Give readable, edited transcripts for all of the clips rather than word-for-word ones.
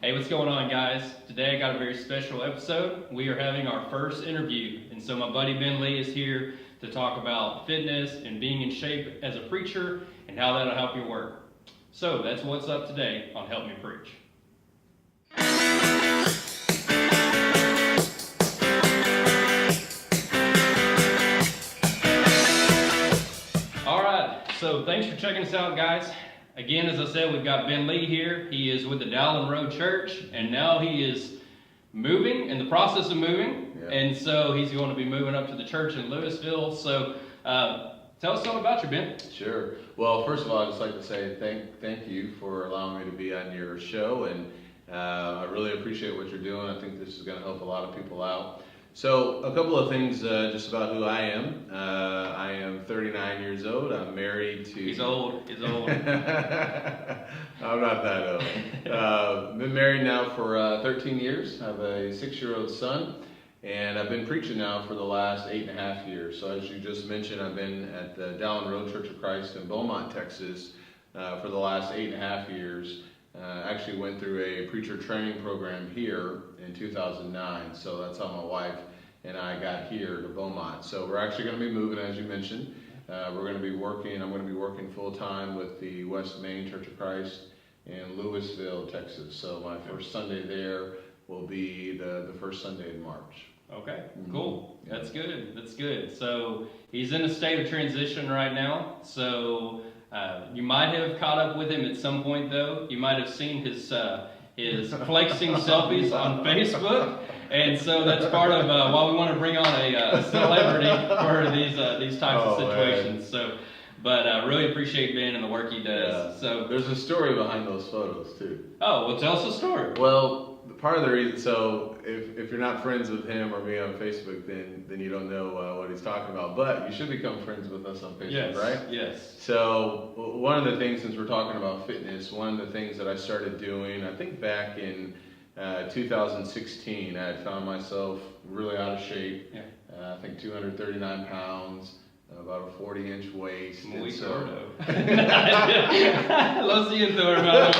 Hey, what's going on, guys? Today I got a very special episode. We are having our first interview, and so my buddy Ben Lee is here to talk about fitness and being in shape as a preacher and how that'll help your work. So that's what's up today on Help Me Preach. All right, so thanks for checking us out, guys. Again, as I said, we've got Ben Lee here. He is with the Dowling Road Church, and now he is moving, in the process of moving, and so he's going to be moving up to the church in Louisville. So tell us something about you, Ben. Sure. Well, first of all, I'd just like to say thank you for allowing me to be on your show, and I really appreciate what you're doing. I think this is going to help a lot of people out. So a couple of things just about who I am. I am 39 years old. I'm married to... He's old. I'm not that old. Been married now for 13 years. I have a 6-year-old son, and I've been preaching now for the last 8.5 years. So as you just mentioned, I've been at the Dowling Road Church of Christ in Beaumont, Texas for the last 8.5 years. Actually went through a preacher training program here in 2009, so that's how my wife and I got here to Beaumont. So we're actually going to be moving, as you mentioned. I'm going to be working full-time with the West Main Church of Christ in Louisville, Texas. So my first Sunday there will be the first Sunday in March. Okay, cool. Yeah. That's good. So he's in a state of transition right now. So you might have caught up with him at some point, though. You might have seen his flexing selfies on Facebook, and so that's part of why we want to bring on a celebrity for these types of situations. Man. So, but really appreciate Ben and the work he does. Yeah. So there's a story behind those photos too. Oh, well, tell us the story. Well, part of the reason, so if you're not friends with him or me on Facebook, then you don't know what he's talking about. But you should become friends with us on Facebook, right? Yes. So one of the things, since we're talking about fitness, one of the things that I started doing, I think back in 2016, I had found myself really out of shape. Yeah. I think 239 pounds. About a 40-inch waist. Muy gordo. Lo siento, hermano.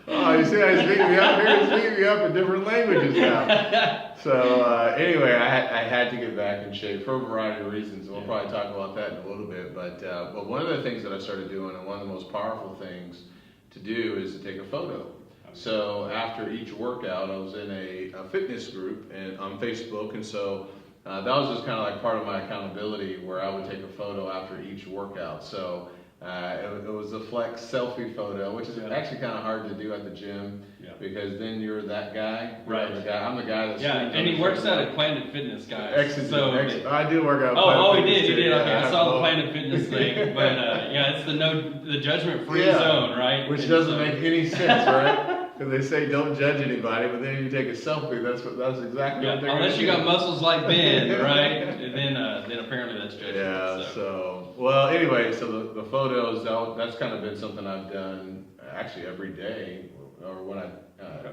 Oh, you see, I speak me up here. Speaking me up in different languages now. So anyway, I had to get back in shape for a variety of reasons. And we'll probably talk about that in a little bit. But one of the things that I started doing, and one of the most powerful things to do, is to take a photo. So after each workout, I was in a fitness group on Facebook, and so that was just kind of like part of my accountability, where I would take a photo after each workout. So it was a flex selfie photo, which is actually kind of hard to do at the gym, because then you're that guy. Right. I'm the guy that's... Yeah, and he works out at Planet Fitness, guys. I do work out at Planet Fitness. He did. Okay, I saw the Planet Fitness thing. But it's the judgment-free zone, right? Which doesn't make any sense, right? Because they say don't judge anybody, but then you take a selfie. That's exactly what they're unless you got muscles like Ben, right? And then apparently that's judgment. Yeah. So well, anyway, so the photos, that's kind of been something I've done actually every day, or when I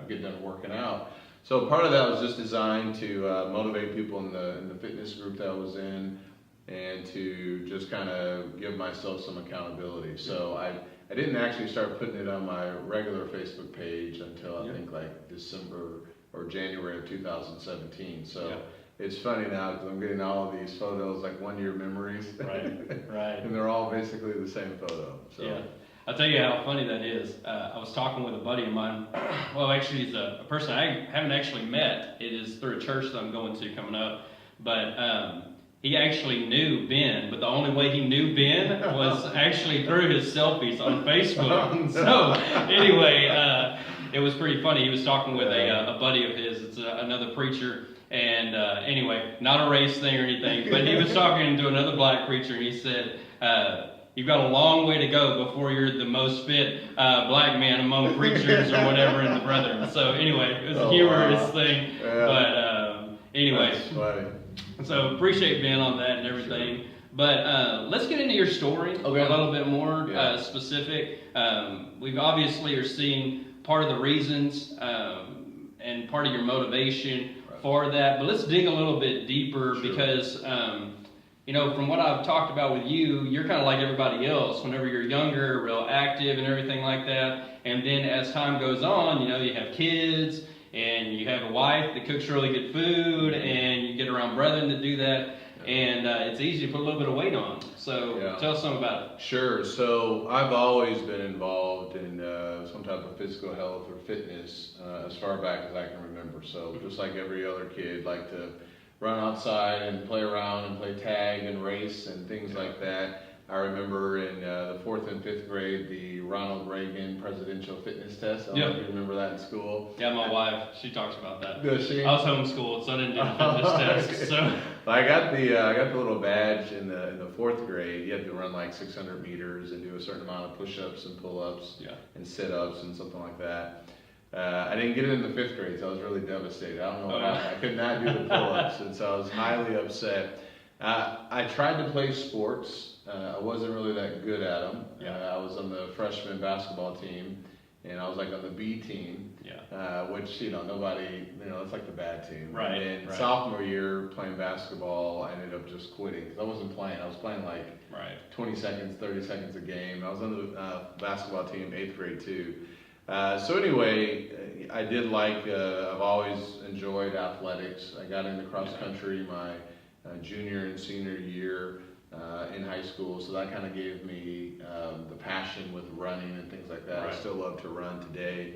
get done working out. So part of that was just designed to motivate people in the fitness group that I was in, and to just kind of give myself some accountability. So I didn't actually start putting it on my regular Facebook page until I think like December or January of 2017. So it's funny now because I'm getting all of these photos, like 1-year memories. Right. And they're all basically the same photo. So. Yeah. I'll tell you how funny that is. I was talking with a buddy of mine. Well, actually, he's a person I haven't actually met. It is through a church that I'm going to coming up. But he actually knew Ben, but the only way he knew Ben was actually through his selfies on Facebook. Oh, no. So anyway, it was pretty funny. He was talking with a buddy of his. It's another preacher. And anyway, not a race thing or anything, but he was talking to another black preacher, and he said, you've got a long way to go before you're the most fit black man among preachers or whatever in the brethren. So anyway, it was a humorous thing. Yeah. But anyway. That's funny. So appreciate Ben on that and everything. But let's get into your story a little bit more specific. We obviously are seeing part of the reasons and part of your motivation for that. But let's dig a little bit deeper because, from what I've talked about with you, you're kind of like everybody else. Whenever you're younger, real active and everything like that. And then as time goes on, you have kids, and you have a wife that cooks really good food, and you get around brethren that do that, and it's easy to put a little bit of weight on. So tell us something about it. Sure. So I've always been involved in some type of physical health or fitness as far back as I can remember. So just like every other kid, like to run outside and play around and play tag and race and things like that. I remember in the 4th and 5th grade, the Ronald Reagan presidential fitness test. I don't know if you remember that in school. Yeah, my wife, she talks about that. Does she? I was homeschooled, so I didn't do the fitness test. So I got the little badge in the 4th grade. You had to run like 600 meters and do a certain amount of push-ups and pull-ups and sit-ups and something like that. I didn't get it in the 5th grade, so I was really devastated. I don't know what happened. I could not do the pull-ups, and so I was highly upset. I tried to play sports. I wasn't really that good at them. I was on the freshman basketball team, and I was like on the B team, which nobody, it's like the bad team. Right. And then sophomore year playing basketball, I ended up just quitting because I wasn't playing. I was playing like 20 seconds, 30 seconds a game. I was on the basketball team 8th grade too. So anyway, I did I've always enjoyed athletics. I got into cross country my junior and senior year in high school, so that kind of gave me the passion with running and things like that. I still love to run today.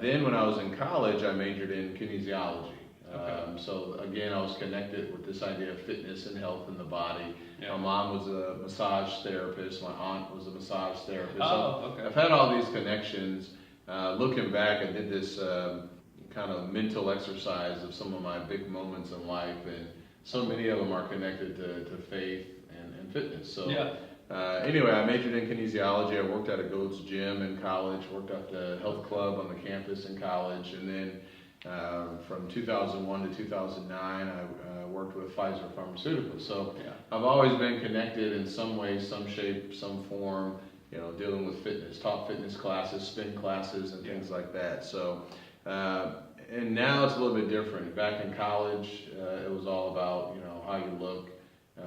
Then when I was in college, I majored in kinesiology. So again, I was connected with this idea of fitness and health in the body. My mom was a massage therapist. My aunt was a massage therapist. I've had all these connections. Looking back, I did this kind of mental exercise of some of my big moments in life, and so many of them are connected to faith and fitness. So anyway, I majored in kinesiology. I worked at a Gold's Gym in college, worked at the health club on the campus in college, and then from 2001 to 2009, I worked with Pfizer Pharmaceuticals. So I've always been connected in some way, some shape, some form, dealing with fitness, taught fitness classes, spin classes, and things like that. So, and now it's a little bit different. Back in college, it was all about, how you look.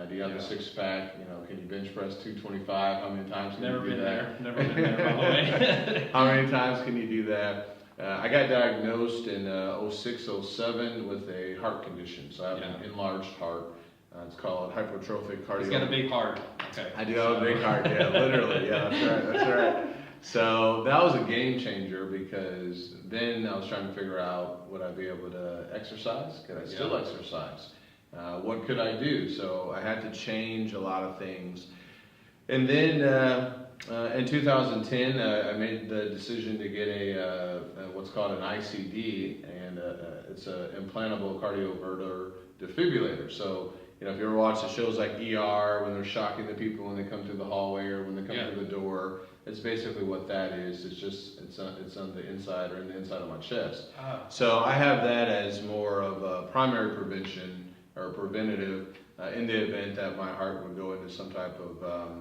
Do you have a six-pack? Can you bench press 225? How many times can you do that? Never been there, by the way. How many times can you do that? I got diagnosed in 06, 07 with a heart condition. So I have an enlarged heart. It's called hypertrophic cardiomyopathy. He's got a big heart. Okay. I do have a big heart, literally. That's right. So that was a game changer because then I was trying to figure out, would I be able to exercise? Could I still exercise? What could I do? So I had to change a lot of things. And then in 2010, I made the decision to get what's called an ICD, and it's an implantable cardioverter defibrillator. So if you ever watch the shows like ER, when they're shocking the people when they come through the hallway or when they come through the door, it's basically what that is. It's on the inside or in the inside of my chest. So I have that as more of a primary prevention or preventative in the event that my heart would go into some type of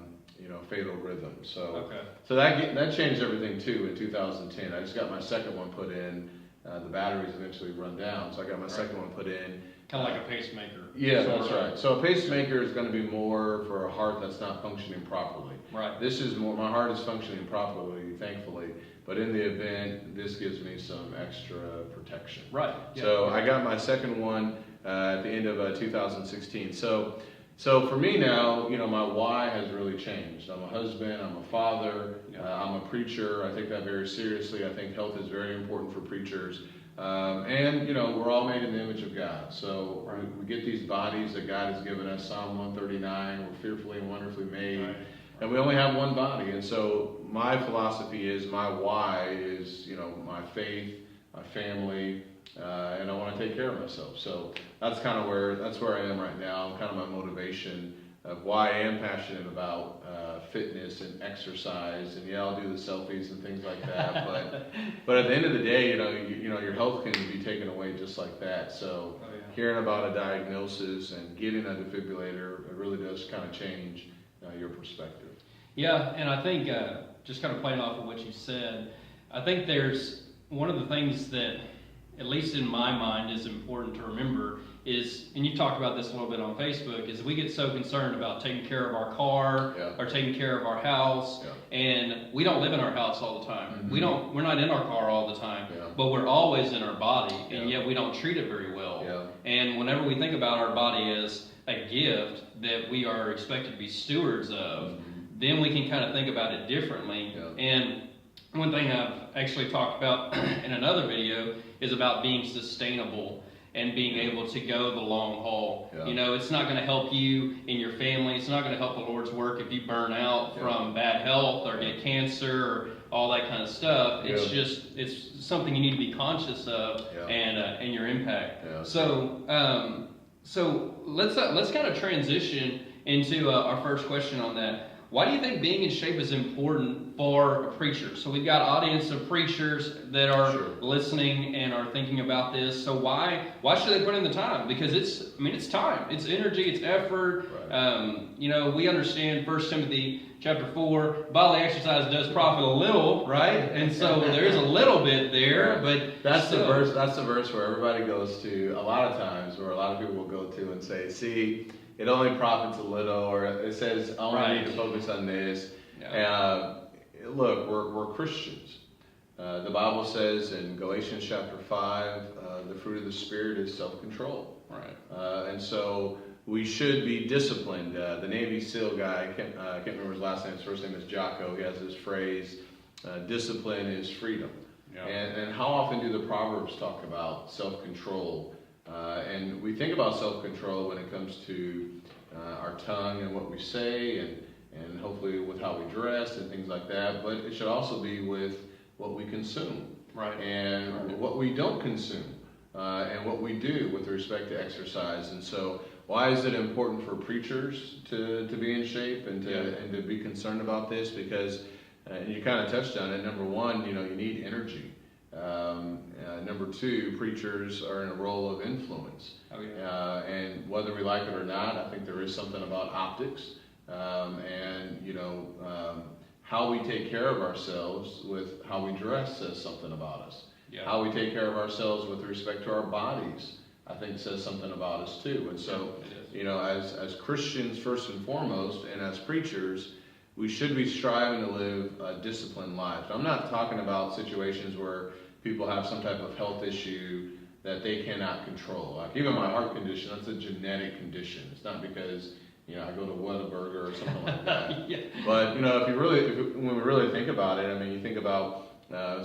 fatal rhythm. So so that changed everything too in 2010. I just got my second one put in. The batteries eventually run down, so I got my second one put in. Kind of like a pacemaker. Yeah, that's right. So a pacemaker is going to be more for a heart that's not functioning properly. Right. This is more, my heart is functioning properly, thankfully, but in the event, this gives me some extra protection. Right. So I got my second one at the end of 2016. So for me now, my why has really changed. I'm a husband, I'm a father, I'm a preacher. I take that very seriously. I think health is very important for preachers. And we're all made in the image of God. So we get these bodies that God has given us. Psalm 139, we're fearfully and wonderfully made. Right. And we only have one body. And so my philosophy is, my why is, my faith, my family, and I want to take care of myself. So that's where I am right now. Kind of my motivation of why I am passionate about fitness and exercise, and I'll do the selfies and things like that. But at the end of the day, your health can be taken away just like that. So hearing about a diagnosis and getting a defibrillator, it really does kind of change your perspective. Yeah, and I think just kind of playing off of what you said, I think there's one of the things that at least in my mind, is important to remember is, and you talked about this a little bit on Facebook, is we get so concerned about taking care of our car or taking care of our house, and we don't live in our house all the time. We're not in our car all the time, but we're always in our body, and yet we don't treat it very well. And whenever we think about our body as a gift that we are expected to be stewards of, then we can kind of think about it differently. And one thing I've actually talked about in another video is about being sustainable and being able to go the long haul. You know, it's not going to help you in your family. It's not going to help the Lord's work if you burn out from bad health or get cancer or all that kind of stuff. It's just, it's something you need to be conscious of and your impact. So let's kind of transition into our first question on that. Why do you think being in shape is important for a preacher? So we've got an audience of preachers that are listening and are thinking about this. So why should they put in the time? Because it's time, it's energy, it's effort. You know, we understand 1 Timothy chapter 4, bodily exercise does profit a little, right? And so there is a little bit there, but that's the verse. That's the verse where everybody goes to a lot of times, where a lot of people will go to and say, "See, it only profits a little," or it says, "I only need to focus on this." Look, we're Christians. The Bible says in Galatians chapter 5, the fruit of the Spirit is self-control. And so we should be disciplined. The Navy SEAL guy, I can't remember his last name. His first name is Jocko. He has this phrase, "Discipline is freedom." And how often do the Proverbs talk about self-control? And we think about self-control when it comes to our tongue and what we say, and hopefully with how we dress and things like that. But it should also be with what we consume, and what we don't consume, and what we do with respect to exercise. And so, why is it important for preachers to be in shape and to be concerned about this? Because and you kind of touched on it. Number one, you need energy. Number two, preachers are in a role of influence. And whether we like it or not, I think there is something about optics, and how we take care of ourselves with how we dress says something about us. How we take care of ourselves with respect to our bodies, I think says something about us too. And so, as Christians first and foremost, and as preachers, we should be striving to live disciplined lives. I'm not talking about situations where people have some type of health issue that they cannot control. Like even my heart condition, that's a genetic condition. It's not because I go to Whataburger or something like that. But when we really think about it, I mean, you think about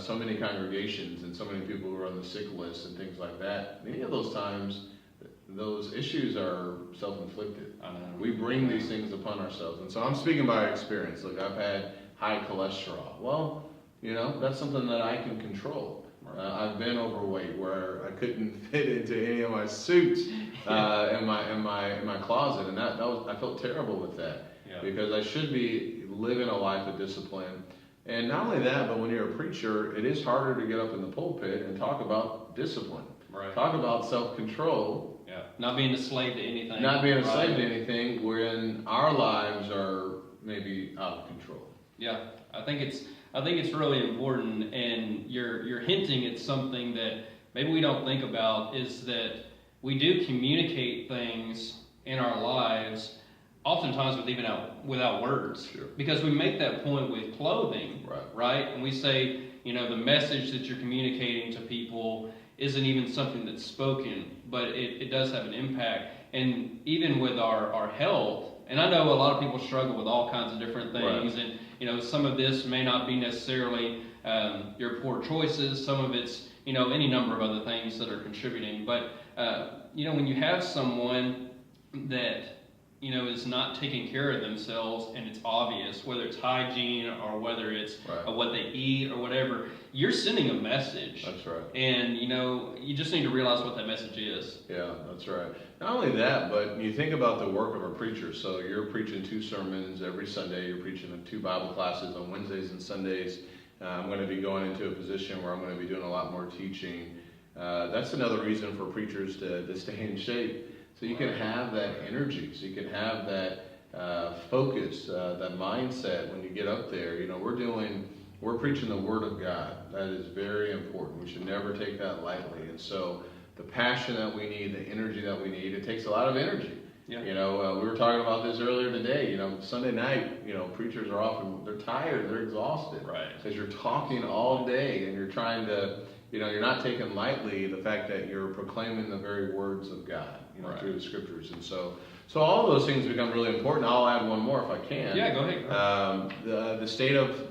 so many congregations and so many people who are on the sick list and things like that. Many of those times, those issues are self-inflicted. We bring these things upon ourselves. And so I'm speaking by experience. Look, I've had high cholesterol. Well, that's something that I can control. I've been overweight where I couldn't fit into any of my suits in my closet, and I felt terrible with that because I should be living a life of discipline. And not only that, but when you're a preacher, it is harder to get up in the pulpit and talk about discipline. Talk about self-control. Not being a slave to anything. Not being a slave to anything when our lives are maybe out of control. I think it's really important, and you're hinting at something that maybe we don't think about, is that we do communicate things in our lives oftentimes without words. Because we make that point with clothing, right? And we say, the message that you're communicating to people isn't even something that's spoken, but it does have an impact. And even with our health, and I know a lot of people struggle with all kinds of different things, and some of this may not be necessarily your poor choices. Some of it's any number of other things that are contributing. But when you have someone that is not taking care of themselves, and it's obvious, whether it's hygiene or whether it's what they eat or whatever, you're sending a message. That's right. And you just need to realize what that message is. Yeah, that's right. Not only that, but you think about the work of a preacher. So you're preaching 2 sermons every Sunday. You're preaching 2 Bible classes on Wednesdays and Sundays. I'm going to be going into a position where I'm going to be doing a lot more teaching. That's another reason for preachers to stay in shape. So you can have that energy, so you can have that focus, that mindset when you get up there. We're preaching the Word of God. That is very important. We should never take that lightly. And so the passion that we need, the energy that we need, it takes a lot of energy. Yeah. You know, we were talking about this earlier today. You know, Sunday night, you know, preachers are often, they're tired, they're exhausted. Right. Because you're talking all day and you're trying to, you know, you're not taking lightly the fact that you're proclaiming the very words of God, you know, Right. through the scriptures. And so all of those things become really important. I'll add one more if I can. Yeah, go ahead. The state of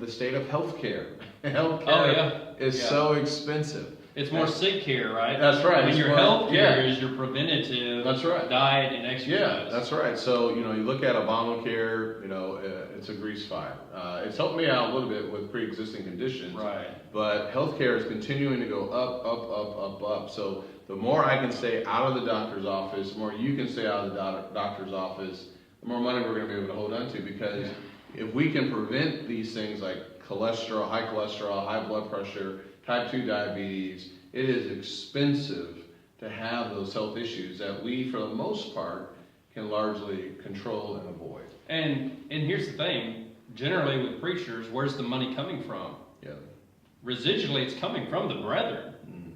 healthcare. Healthcare is Yeah. so expensive. It's more sick care, right? That's right. When It's your more- health care yeah. is your preventative That's right. diet and exercise. Yeah, that's right. So, you know, you look at Obamacare, you know, it's a grease fire. It's helped me out a little bit with pre-existing conditions. Right. But healthcare is continuing to go up. So the more I can stay out of the doctor's office, the more you can stay out of the doctor's office, the more money we're going to be able to hold on to. Because if we can prevent these things like cholesterol, high blood pressure, type 2 diabetes, it is expensive to have those health issues that we, for the most part, can largely control and avoid. And here's the thing, generally with preachers, where's the money coming from? Yeah. Residually, it's coming from the brethren.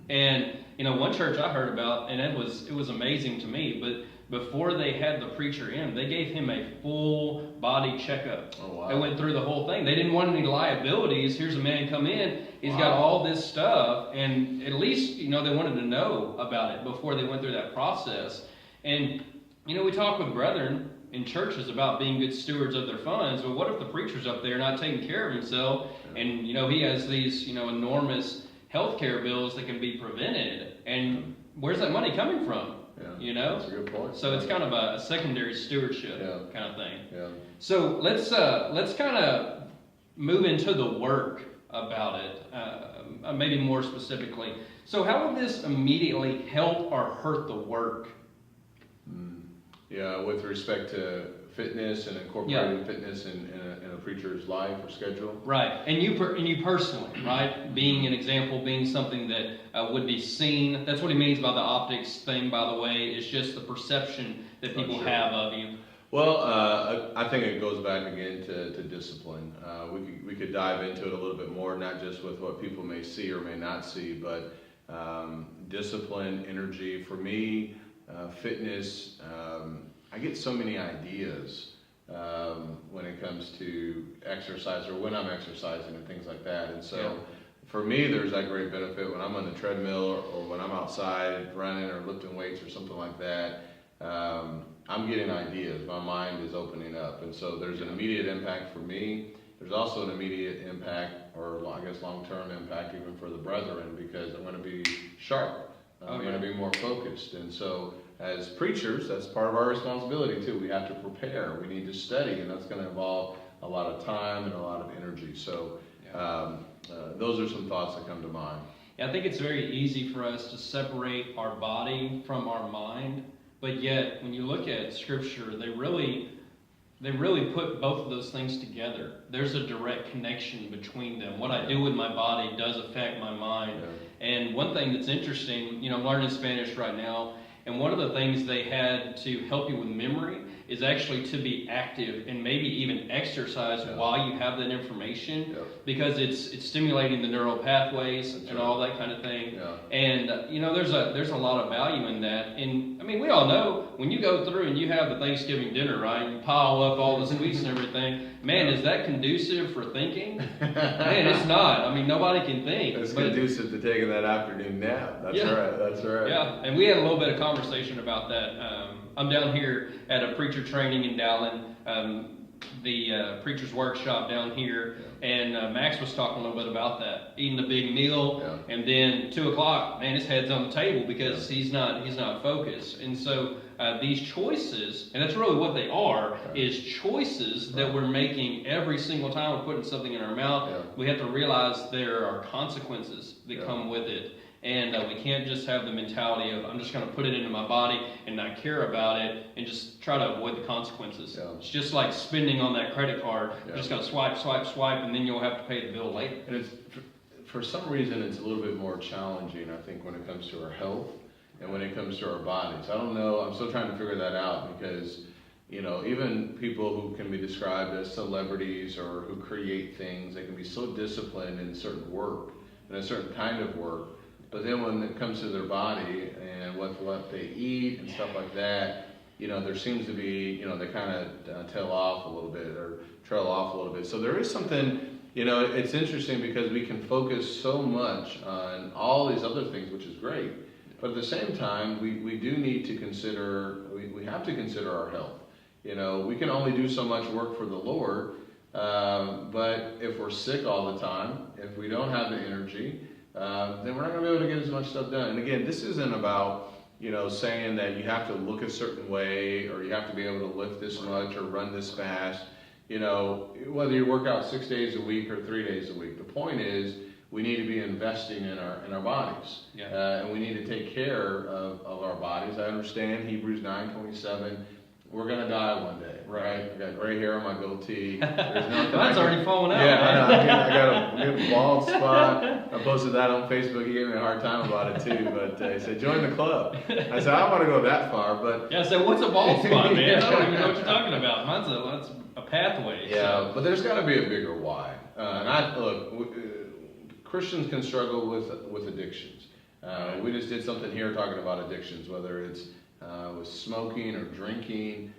And, you know, one church I heard about, and it was amazing to me, but before they had the preacher in, they gave him a full body checkup. Oh, wow. They went through the whole thing. They didn't want any liabilities. Here's a man come in, he's Wow. got all this stuff, and at least, you know, they wanted to know about it before they went through that process. And, you know, we talk with brethren in churches about being good stewards of their funds, but what if the preacher's up there not taking care of himself, and, you know, he has these, you know, enormous healthcare bills that can be prevented, and where's that money coming from? Yeah. You know? That's a good point. So it's kind of a secondary stewardship Yeah. kind of thing. Yeah. So let's kind of move into the work about it, maybe more specifically. So how would this immediately help or hurt the work? Yeah, with respect to fitness and incorporating fitness in a preacher's life or schedule. Right, and you personally, right, being an example, being something that would be seen. That's what he means by the optics thing, by the way. It's just the perception that people have of you. Well, I think it goes back again to discipline. We could dive into it a little bit more, not just with what people may see or may not see, but discipline, energy. For me, fitness, I get so many ideas when it comes to exercise or when I'm exercising and things like that. And so for me, there's that great benefit when I'm on the treadmill or when I'm outside running or lifting weights or something like that. I'm getting ideas. My mind is opening up. And so there's an immediate impact for me. There's also an immediate impact, or I guess long-term impact even for the brethren, because I'm going to be sharp. I'm going to be more focused. And so as preachers, that's part of our responsibility too. We have to prepare. We need to study, and that's going to involve a lot of time and a lot of energy. So those are some thoughts that come to mind. Yeah, I think it's very easy for us to separate our body from our mind, but yet when you look at Scripture, they really put both of those things together. There's a direct connection between them. What I do with my body does affect my mind. Yeah. And one thing that's interesting, you know, I'm learning Spanish right now, and one of the things they had to help you with memory is actually to be active and maybe even exercise while you have that information, because it's stimulating the neural pathways and all that kind of thing. And you know, there's a lot of value in that. And I mean, we all know when you go through and you have the Thanksgiving dinner, right? You pile up all the sweets and everything. Man, is that conducive for thinking? Man, it's not. I mean, nobody can think. It's conducive to taking that afternoon nap. That's right. That's right. Yeah, and we had a little bit of conversation about that. I'm down here at a preacher training in Dowling, the preacher's workshop down here, and Max was talking a little bit about that, eating a big meal, and then 2 o'clock, man, his head's on the table because he's not focused. And so these choices, and that's really what they are, is choices that we're making every single time we're putting something in our mouth. We have to realize there are consequences that come with it. And we can't just have the mentality of, I'm just going to put it into my body and not care about it and just try to avoid the consequences. It's just like spending on that credit card. You're just going to swipe, and then you'll have to pay the bill later. And it's, for some reason, it's a little bit more challenging, I think, when it comes to our health and when it comes to our bodies. I don't know. I'm still trying to figure that out because, you know, even people who can be described as celebrities or who create things, they can be so disciplined in certain work and a certain kind of work. But then when it comes to their body and what they eat and stuff like that, there seems to be, they kind of tail off a little bit or trail off a little bit. So there is something, it's interesting because we can focus so much on all these other things, which is great. But at the same time, we do need to consider, we have to consider our health. We can only do so much work for the Lord, but if we're sick all the time, if we don't have the energy, then we're not going to be able to get as much stuff done. And again, this isn't about, saying that you have to look a certain way or you have to be able to lift this much or run this fast. Whether you work out 6 days a week or 3 days a week, the point is we need to be investing in our bodies, and we need to take care of our bodies. I understand Hebrews 9:27. We're gonna die one day, right? I got gray hair on my goatee. There's nothing. Mine's already falling out. Yeah, I got a bald spot. I posted that on Facebook. He gave me a hard time about it too, but he said join the club. I said I don't want to go that far, but yeah. So what's a bald spot, man? I don't even know what you're talking about. Mine's a pathway. Yeah, so. but there's got to be a bigger why. Christians can struggle with addictions. We just did something here talking about addictions, whether it's with smoking or drinking,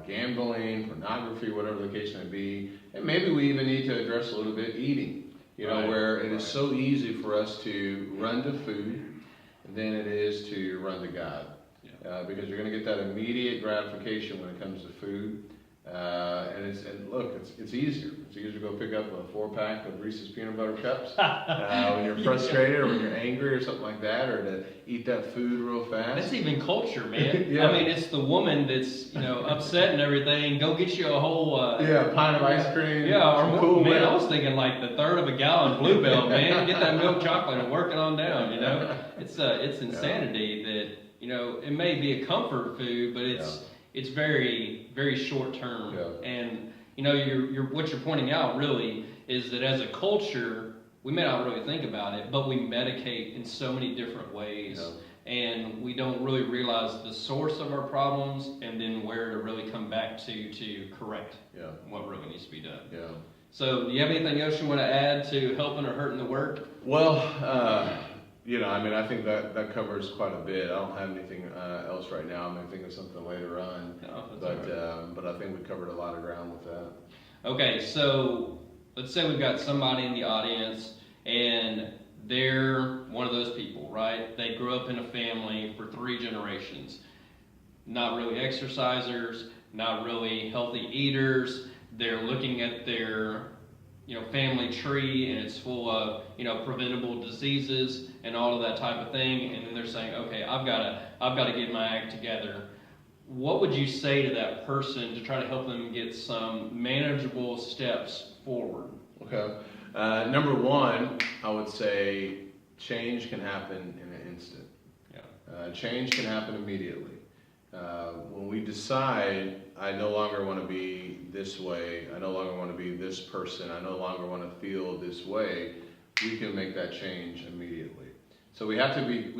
gambling, pornography, whatever the case may be. And maybe we even need to address a little bit eating, where it is so easy for us to run to food than it is to run to God. Because you're going to get that immediate gratification when it comes to food. It's easier. It's easier to go pick up a 4-pack of Reese's peanut butter cups when you're frustrated or when you're angry or something like that, or to eat that food real fast. That's even culture, man. Yeah. I mean, it's the woman that's upset and everything. Go get you a whole a pint of ice cream. Yeah, or more. Cool Man, milk. I was thinking like the third of a gallon Bluebell, man. Get that milk chocolate and work it on down. It's insanity that it may be a comfort food, but it's very, very short term. Yeah. And what you're pointing out really is that as a culture, we may not really think about it, but we medicate in so many different ways. Yeah. And we don't really realize the source of our problems and then where to really come back to correct what really needs to be done. Yeah. So do you have anything else you want to add to helping or hurting the work? Well, I think that covers quite a bit. I don't have anything else right now. I may think of something later on. No, but I think we covered a lot of ground with that. Okay, so let's say we've got somebody in the audience and they're one of those people, right? They grew up in a family for 3 generations. Not really exercisers, not really healthy eaters. They're looking at their family tree and it's full of preventable diseases and all of that type of thing, and then they're saying, okay, I've got to get my act together. What would you say to that person to try to help them get some manageable steps forward? Okay. Number one, I would say change can happen in an instant. Change can happen immediately. When we decide, I no longer want to be this way, I no longer want to be this person, I no longer want to feel this way, we can make that change immediately. So we have to be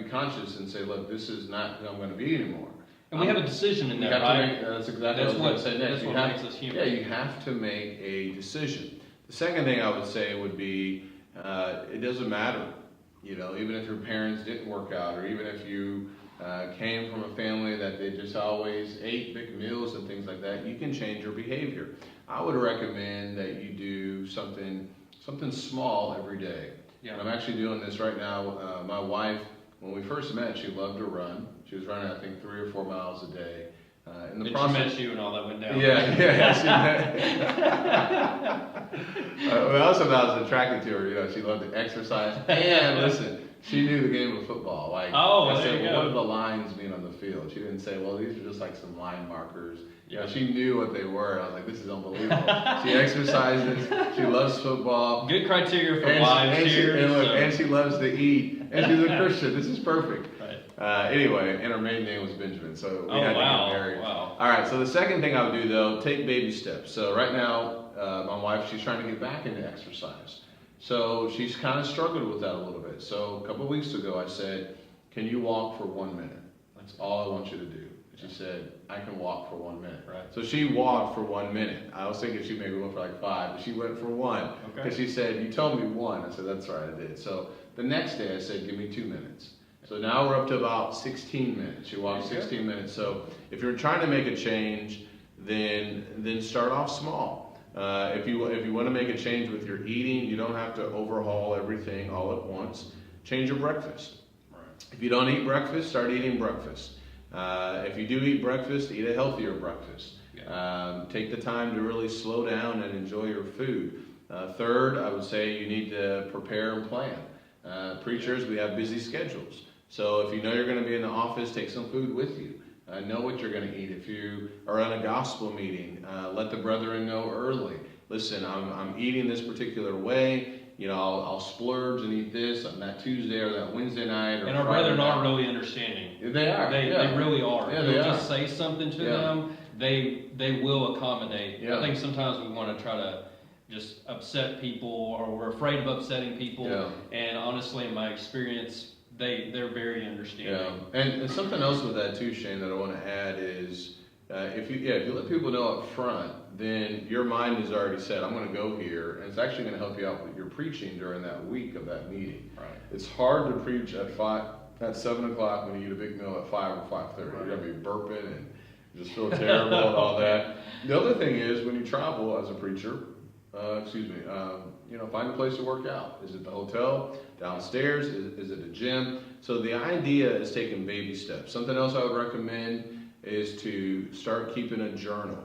conscious and say, look, this is not who I'm going to be anymore. And we have a decision in that, right? That's exactly what I was going to say next. That's what makes us human. Yeah, you have to make a decision. The second thing I would say would be, it doesn't matter, even if your parents didn't work out, or even if you came from a family that they just always ate big meals and things like that, you can change your behavior. I would recommend that you do something small every day. Yeah. And I'm actually doing this right now. My wife, when we first met, she loved to run. She was running, I think, 3 or 4 miles a day. She met you and all that went down. Yeah. She met. Also, I was attracted to her. She loved to exercise. And listen, she knew the game of football. I said, well, what do the lines mean on the field? She didn't say, well, these are just like some line markers. Yeah. She knew what they were. I was like, this is unbelievable. She exercises. She loves football. Good criteria for wives here. And she loves to eat. And she's a Christian. This is perfect. Right. Anyway, and her maiden name was Benjamin, so we had to get married. Wow. All right, so the second thing I would do, though, take baby steps. So right now, my wife, she's trying to get back into exercise. So she's kind of struggled with that a little bit. So a couple of weeks ago, I said, can you walk for 1 minute? That's all I want you to do. She said, I can walk for 1 minute. Right. So she walked for 1 minute. I was thinking she maybe went for like 5, but she went for 1. Because she said, you told me 1. I said, that's right, I did. So the next day I said, give me 2 minutes. So now we're up to about 16 minutes. She walked 16 minutes. So if you're trying to make a change, then start off small. If you want to make a change with your eating, you don't have to overhaul everything all at once. Change your breakfast. Right. If you don't eat breakfast, start eating breakfast. If you do eat breakfast, eat a healthier breakfast. Take the time to really slow down and enjoy your food. Third, I would say you need to prepare and plan. Preachers, we have busy schedules. So if you know you're going to be in the office, take some food with you. Know what you're going to eat. If you are in a gospel meeting, let the brethren know early. Listen, I'm eating this particular way. You know, I'll splurge and eat this on that Tuesday or that Wednesday night. Or and our brethren are really understanding. They are. They really are. Yeah, if they you are. just say something to them, they will accommodate. Yeah. I think sometimes we want to try to just upset people, or we're afraid of upsetting people. Yeah. And honestly, in my experience, they're very understanding. Yeah. And something else with that too, Shane, that I want to add is if you let people know up front, then your mind is already set. I'm going to go here, and it's actually going to help you out with your preaching during that week of that meeting. Right. It's hard to preach at 7 o'clock when you eat a big meal at 5 or 5:30. Right. You're going to be burping and just feel terrible and all that. The other thing is when you travel as a preacher, find a place to work out. Is it the hotel, downstairs? Is it a gym? So the idea is taking baby steps. Something else I would recommend is to start keeping a journal.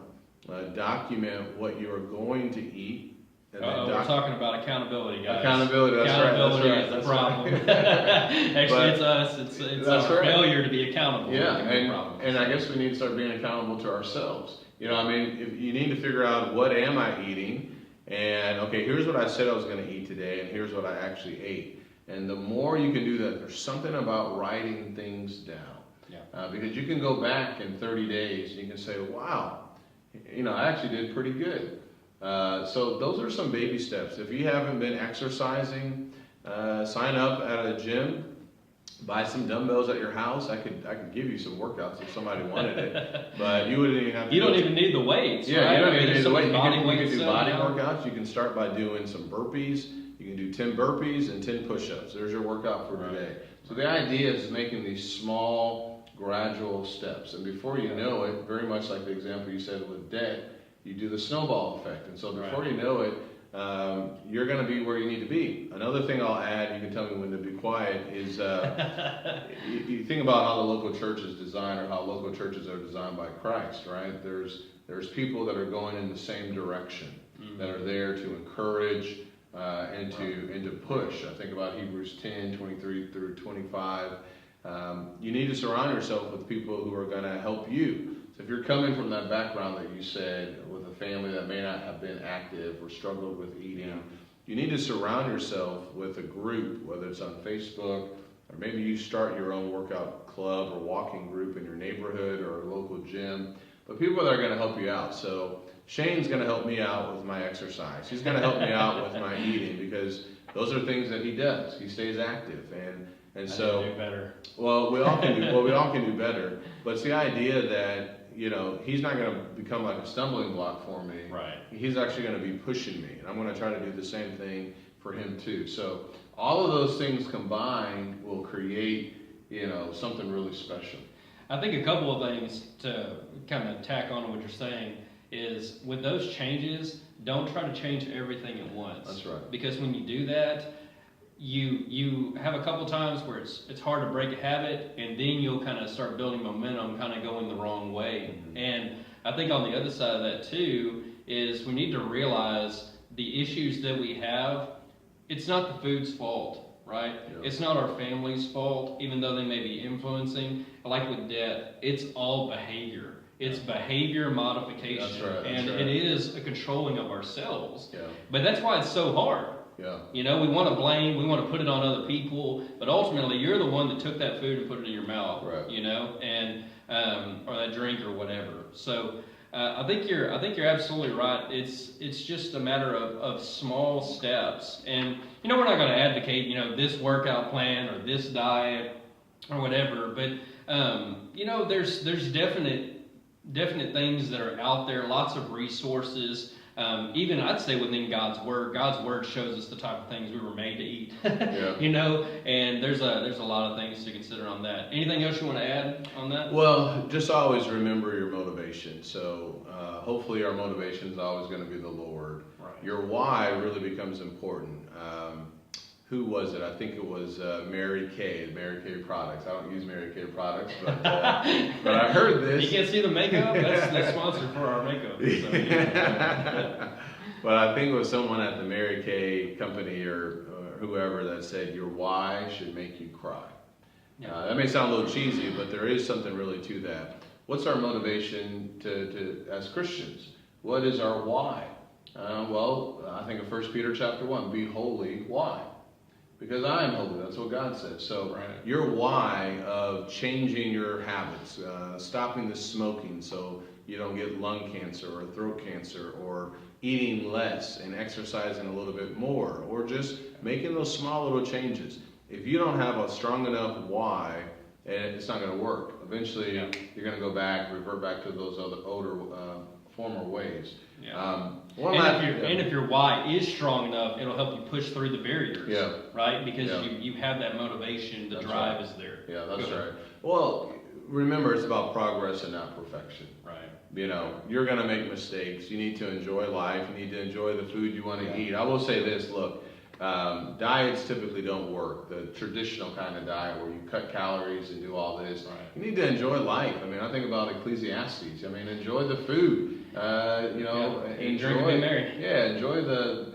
Document what you are going to eat. And we're talking about accountability, guys. Accountability, that's accountability right. is the problem. Actually, it's us. It's our failure to be accountable. Yeah, and I guess we need to start being accountable to ourselves. If you need to figure out what am I eating, and okay, here's what I said I was going to eat today, and here's what I actually ate. And the more you can do that, there's something about writing things down. Yeah. Because you can go back in 30 days and you can say, wow, I actually did pretty good. So those are some baby steps. If you haven't been exercising, sign up at a gym, buy some dumbbells at your house. I could give you some workouts if somebody wanted it, but you wouldn't even have to. You don't even need the weights. Yeah, right? you don't even need the weights. You can do body now. workouts. You can start by doing some burpees. You can do 10 burpees and 10 push-ups. There's your workout for today. So the idea is making these small, gradual steps. And before you know it, very much like the example you said with debt, you do the snowball effect. And so before you know it, you're going to be where you need to be. Another thing I'll add, you can tell me when to be quiet, is you think about how the local church is designed, or how local churches are designed by Christ, right? There's people that are going in the same direction, that are there to encourage and to push. I think about Hebrews 10, 23 through 25. You need to surround yourself with people who are going to help you. So if you're coming from that background that you said, with a family that may not have been active or struggled with eating, you need to surround yourself with a group, whether it's on Facebook, or maybe you start your own workout club or walking group in your neighborhood or a local gym, but people that are going to help you out. So Shane's going to help me out with my exercise. He's going to help me out with my eating, because those are things that he does. He stays active, and so do better. Well, we all can do better. But it's the idea that he's not going to become like a stumbling block for me. Right. He's actually going to be pushing me, and I'm going to try to do the same thing for him too. So all of those things combined will create something really special. I think a couple of things to kind of tack on to what you're saying is, with those changes, don't try to change everything at once. That's right. Because when you do that, you have a couple times where it's hard to break a habit, and then you'll kind of start building momentum, kind of going the wrong way. Mm-hmm. And I think on the other side of that too is we need to realize the issues that we have. It's not the food's fault, right? Yeah. It's not our family's fault, even though they may be influencing. Like with debt, it's all behavior. It's behavior modification. That's right. It is a controlling of ourselves. Yeah. But that's why it's so hard. Yeah. We want to blame, we want to put it on other people, but ultimately you're the one that took that food and put it in your mouth, right. And or that drink or whatever. So I think you're absolutely right. It's just a matter of small steps, and we're not going to advocate this workout plan or this diet or whatever, but There's definite things that are out there, lots of resources. Even I'd say within God's Word shows us the type of things we were made to eat. Yeah. And there's a lot of things to consider on that. Anything else you want to add on that? Well, just always remember your motivation. So hopefully our motivation is always going to be the Lord. Right. Your why really becomes important. Who was it? I think it was Mary Kay products. I don't use Mary Kay products, but I heard this. You can't see the makeup? That's the sponsor for our makeup. So, yeah. But I think it was someone at the Mary Kay company or whoever that said your why should make you cry. Yeah. That may sound a little cheesy, but there is something really to that. What's our motivation to as Christians? What is our why? I think of 1 Peter chapter 1, be holy. Why? Because I am holy. That's what God says. So right. Your why of changing your habits, stopping the smoking so you don't get lung cancer or throat cancer, or eating less and exercising a little bit more, or just making those small little changes. If you don't have a strong enough why, it's not going to work. Eventually, you're going to revert back to those older former ways. Yeah. If your why is strong enough, it'll help you push through the barriers. Yeah. Right? Because you have that motivation, the drive is there. Yeah, that's right. Well, remember, it's about progress and not perfection. Right. You're going to make mistakes. You need to enjoy life. You need to enjoy the food you want to eat. I will say this, look, diets typically don't work. The traditional kind of diet where you cut calories and do all this. Right. You need to enjoy life. I think about Ecclesiastes. Enjoy the food. Enjoy married. Yeah, enjoy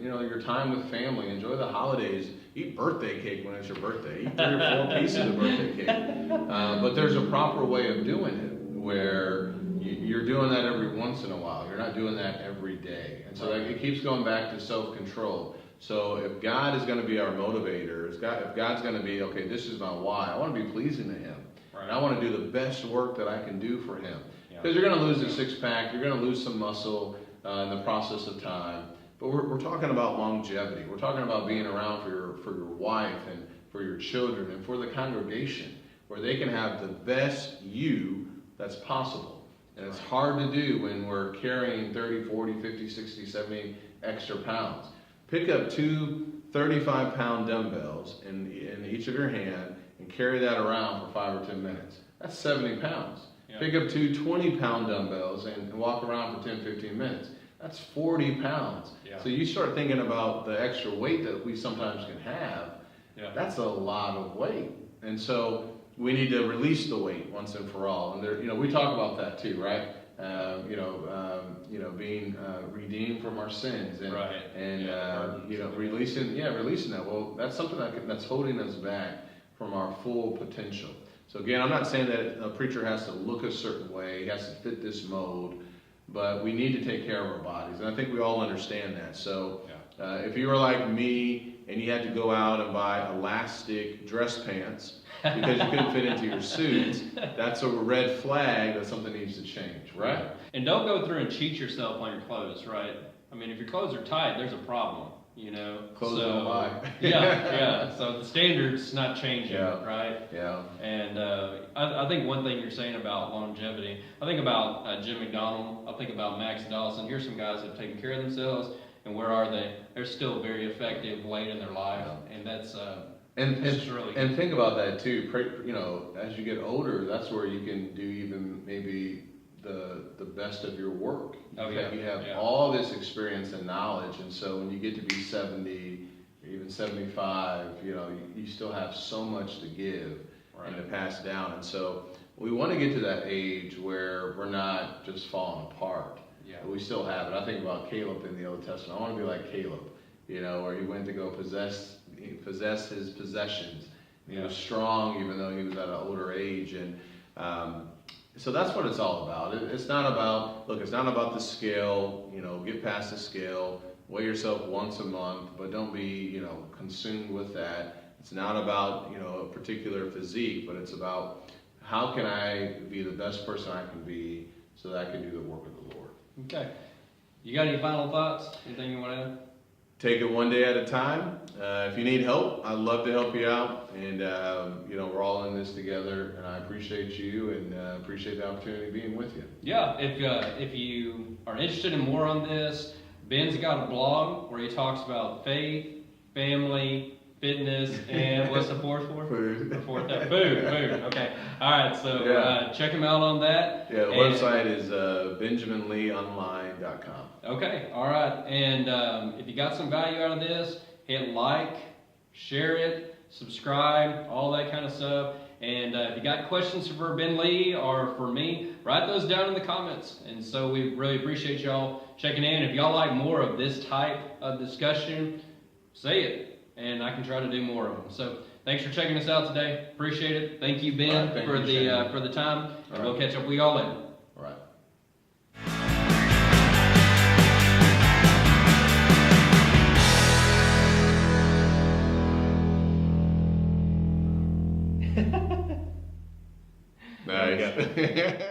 your time with family. Enjoy the holidays. Eat birthday cake when it's your birthday. Eat 3 or 4 pieces of birthday cake. But there's a proper way of doing it where you're doing that every once in a while. You're not doing that every day. And so it keeps going back to self-control. So if God is going to be our motivator, if God's going to be, okay, this is my why, I want to be pleasing to Him. Right. And I want to do the best work that I can do for Him. Because you're going to lose a six-pack, you're going to lose some muscle in the process of time. But we're talking about longevity. We're talking about being around for your wife and for your children and for the congregation, where they can have the best you that's possible. And it's hard to do when we're carrying 30, 40, 50, 60, 70 extra pounds. Pick up 2 35-pound dumbbells in each of your hand and carry that around for 5 or 10 minutes. That's 70 pounds. Yeah. Pick up 2 20-pound dumbbells and walk around for 10, 15 minutes. That's 40 pounds. Yeah. So you start thinking about the extra weight that we sometimes can have. Yeah. That's a lot of weight. And so we need to release the weight once and for all. And we talk about that too, right? Being redeemed from our sins and releasing that. Well, that's something that's holding us back from our full potential. So again, I'm not saying that a preacher has to look a certain way, he has to fit this mold, but we need to take care of our bodies, and I think we all understand that. So if you were like me and you had to go out and buy elastic dress pants because you couldn't fit into your suits, that's a red flag that something needs to change, right? And don't go through and cheat yourself on your clothes, right? If your clothes are tight, there's a problem, Clothes don't lie. So the standard's not changing, right? Yeah. And I think one thing you're saying about longevity, I think about Jim McDonald, I think about Max Dawson. Here's some guys that have taken care of themselves, and where are they? They're still very effective late in their life, and that's really and think about that too. As you get older, that's where you can do even maybe the best of your work. You have all this experience and knowledge, and so when you get to be 70, or even 75, you still have so much to give and to pass down. And so we want to get to that age where we're not just falling apart. But we still have it. I think about Caleb in the Old Testament. I want to be like Caleb, where he went to go possess his possessions. He was strong even though he was at an older age, and so that's what it's all about. It's not about the scale, get past the scale, weigh yourself once a month, but don't be, consumed with that. It's not about, a particular physique, but it's about how can I be the best person I can be so that I can do the work of the Lord. Okay. You got any final thoughts? Anything you want to add? take it one day at a time. If you need help, I'd love to help you out. And, we're all in this together, and I appreciate you and appreciate the opportunity of being with you. Yeah, if you are interested in more on this, Ben's got a blog where he talks about faith, family, fitness, and what's the fourth for? Food. The fourth, food. Okay. All right. So check him out on that. Yeah, the website is benjaminleeonline.com. Okay. All right. And if you got some value out of this, hit like, share it, subscribe, all that kind of stuff. And if you got questions for Ben Lee or for me, write those down in the comments. And so we really appreciate y'all checking in. If y'all like more of this type of discussion, say it, and I can try to do more of them. So thanks for checking us out today. Appreciate it. Thank you, Ben, for the time. And we'll catch up with y'all later. All right. Nice.